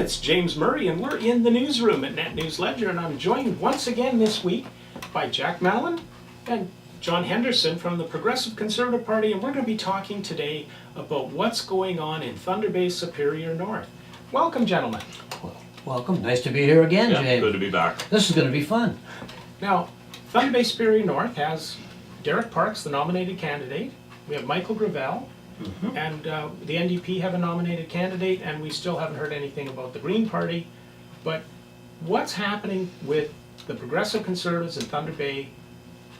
It's James Murray, and we're in the newsroom at NetNewsLedger, and I'm joined once again this week by Jack Mallon and John Henderson from the Progressive Conservative Party, and we're going to be talking today about what's going on in Thunder Bay Superior North. Welcome, gentlemen. Well, welcome. Nice to be here again, James. Good to be back. This is going to be fun. Now, Thunder Bay Superior North has Derek Parks, the nominated candidate. We have Michael Gravel. And the NDP have a nominated candidate, and we still haven't heard anything about the Green Party. But what's happening with the Progressive Conservatives in Thunder Bay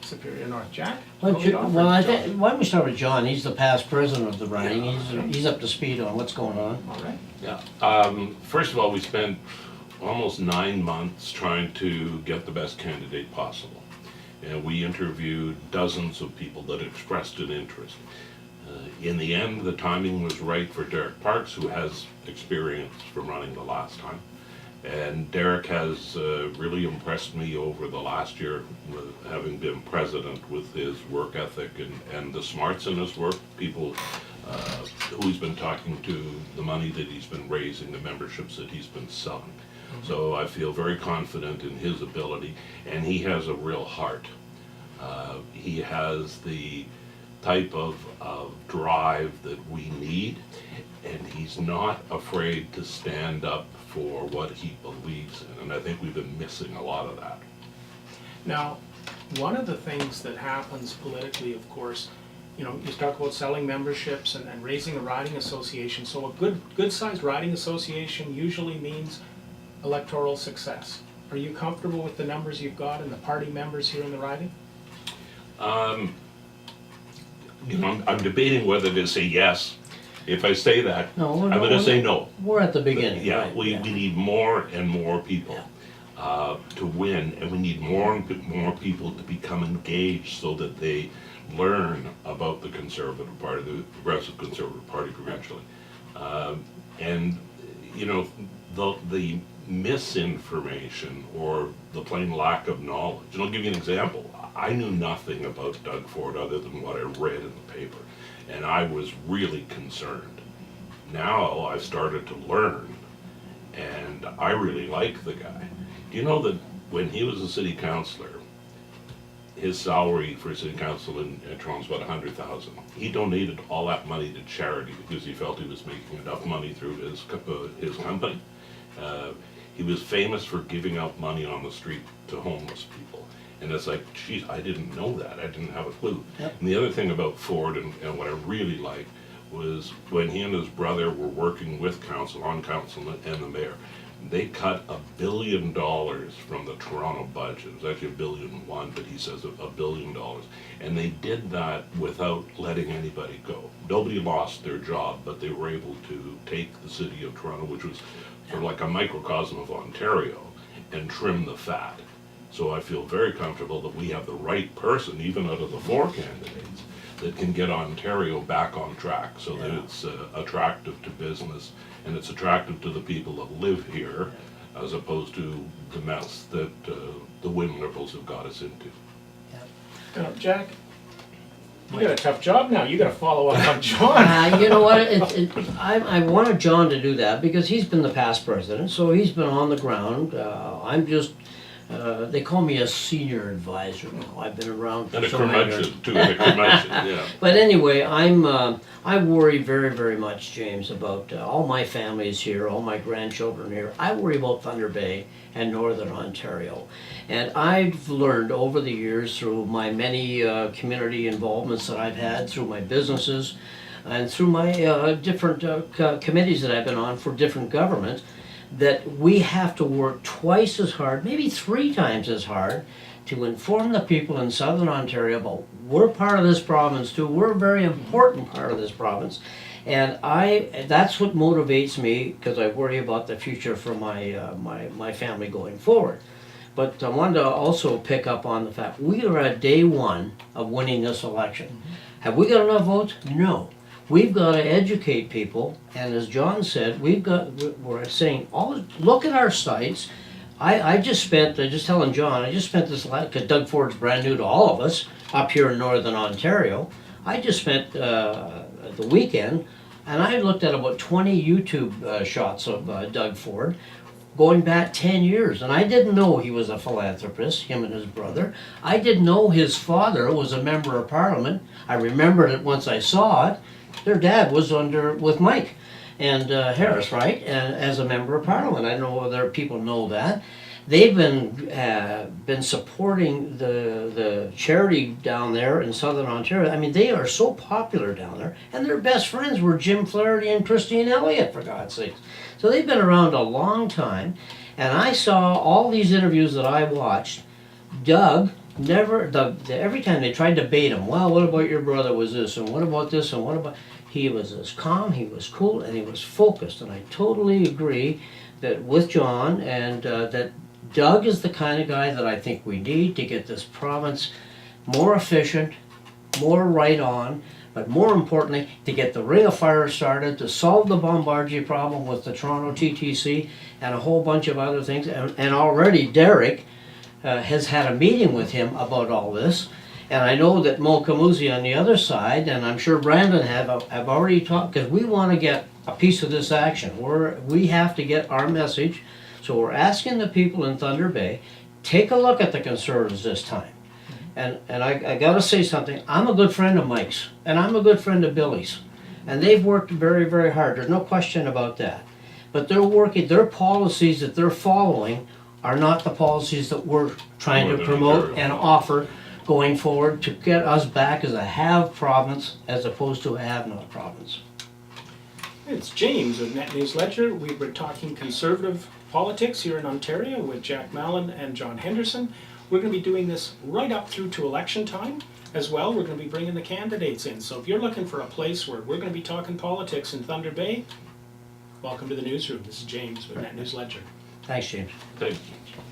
Superior North? Jack? Why don't we start with John? He's the past president of the riding. He's up to speed on what's going on. All right. Yeah. First of all, we spent almost 9 months trying to get the best candidate possible. And we interviewed dozens of people that expressed an interest. In the end, the timing was right for Derek Parks, who has experience from running the last time. And Derek has really impressed me over the last year, having been president, with his work ethic and the smarts in his work. People who he's been talking to, the money that he's been raising, the memberships that he's been selling. So I feel very confident in his ability, and he has a real heart. He has the type of drive that we need, and he's not afraid to stand up for what he believes in, and I think we've been missing a lot of that. Now, one of the things that happens politically, of course, you know, you talk about selling memberships and raising a riding association. So a good-sized riding association usually means electoral success. Are you comfortable with the numbers you've got and the party members here in the riding? You know, I'm debating whether to say yes. If I say that, No, I'm going to say no. We're at the beginning. Yeah, right? we need more and more people to win, and we need more and more people to become engaged so that they learn about the Conservative Party, the Progressive Conservative Party provincially. And, you know, the misinformation or the plain lack of knowledge. And I'll give you an example. I knew nothing about Doug Ford other than what I read in the paper, and I was really concerned. Now I've started to learn, and I really like the guy. Do you know that when he was a city councillor, his salary for city council in Toronto was about $100,000. He donated all that money to charity because he felt he was making enough money through his company. He was famous for giving out money on the street to homeless people. And it's like, geez, I didn't know that. I didn't have a clue. Yep. And the other thing about Ford and what I really liked was when he and his brother were working with council, on council and the mayor, they cut $1 billion from the Toronto budget. It was actually $1.1 billion, but he says $1 billion. And they did that without letting anybody go. Nobody lost their job, but they were able to take the city of Toronto, which was sort of like a microcosm of Ontario, and trim the fat. So I feel very comfortable that we have the right person, even out of the 4 candidates, that can get Ontario back on track so that it's attractive to business and it's attractive to the people that live here, as opposed to the mess that the Wynn Liberals have got us into. Jack, you got a tough job now. You got to follow up on John. You know what? I wanted John to do that because he's been the past president, so he's been on the ground. I'm just. They call me a senior advisor now. I've been around for so many years. Yeah. But anyway, I worry very, very much, James, about all my family is here, all my grandchildren here. I worry about Thunder Bay and Northern Ontario. And I've learned over the years through my many community involvements that I've had, through my businesses, and through my different committees that I've been on for different governments, that we have to work twice as hard, maybe 3 times as hard, to inform the people in Southern Ontario about we're part of this province too. We're a very important part of this province. And that's what motivates me, because I worry about the future for my family going forward. But I wanted to also pick up on the fact we are at day 1 of winning this election. Have we got enough votes? No. We've got to educate people, and as John said, we're saying, look at our sites. I just telling John, I just spent this, because Doug Ford's brand new to all of us up here in Northern Ontario. I just spent the weekend And I looked at about 20 YouTube shots of Doug Ford going back 10 years. And I didn't know he was a philanthropist, him and his brother. I didn't know his father was a member of parliament. I remembered it once I saw it. Their dad was with Mike and Harris, right? And as a member of parliament. I know other people know that. They've been supporting the charity down there in Southern Ontario. I mean, they are so popular down there, and their best friends were Jim Flaherty and Christine Elliott, for God's sakes. So they've been around a long time, and I saw all these interviews that I watched. Doug every time they tried to bait him, well, what about your brother was this, and what about this, and what about... He was as calm, he was cool, and he was focused, and I totally agree that with John, and that Doug is the kind of guy that I think we need to get this province more efficient, more right on, but more importantly, to get the Ring of Fire started, to solve the Bombardier problem with the Toronto TTC and a whole bunch of other things. And already Derek has had a meeting with him about all this. And I know that Mo Kamuzi on the other side, and I'm sure Brandon have already talked, because we want to get a piece of this action. We have to get our message. So we're asking the people in Thunder Bay, take a look at the Conservatives this time. And I got to say something. I'm a good friend of Mike's, and I'm a good friend of Billy's. And they've worked very, very hard. There's no question about that. But they're working, their policies that they're following are not the policies that we're trying to promote and offer going forward to get us back as a have province as opposed to a have not province. It's James of NetNewsLedger. We've been talking Conservative politics here in Ontario with Jack Mallon and John Henderson. We're going to be doing this right up through to election time as well. We're going to be bringing the candidates in. So if you're looking for a place where we're going to be talking politics in Thunder Bay, welcome to the newsroom. This is James with NetNewsLedger. Thanks, James. Thank you.